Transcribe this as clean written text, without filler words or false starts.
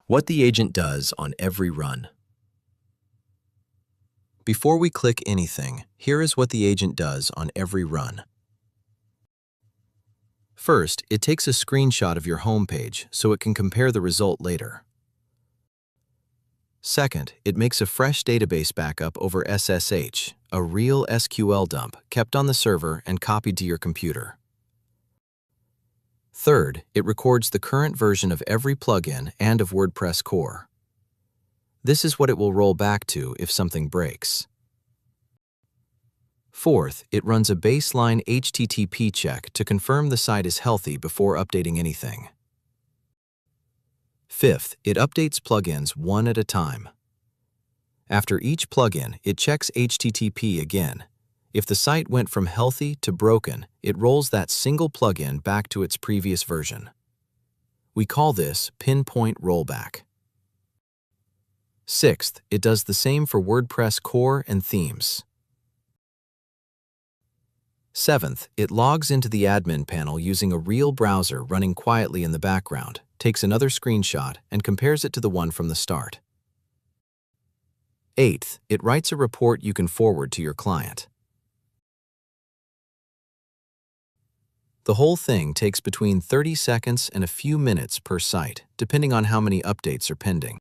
What the agent does on every run. Before we click anything, here is what the agent does on every run. First, it takes a screenshot of your home page so it can compare the result later. Second, it makes a fresh database backup over SSH, a real SQL dump kept on the server and copied to your computer. Third, it records the current version of every plugin and of WordPress core. This is what it will roll back to if something breaks. Fourth, it runs a baseline HTTP check to confirm the site is healthy before updating anything. Fifth, it updates plugins one at a time. After each plugin, it checks HTTP again. If the site went from healthy to broken, it rolls that single plugin back to its previous version. We call this pinpoint rollback. Sixth, it does the same for WordPress core and themes. Seventh, it logs into the admin panel using a real browser running quietly in the background, takes another screenshot, and compares it to the one from the start. Eighth, it writes a report you can forward to your client. The whole thing takes between 30 seconds and a few minutes per site, depending on how many updates are pending.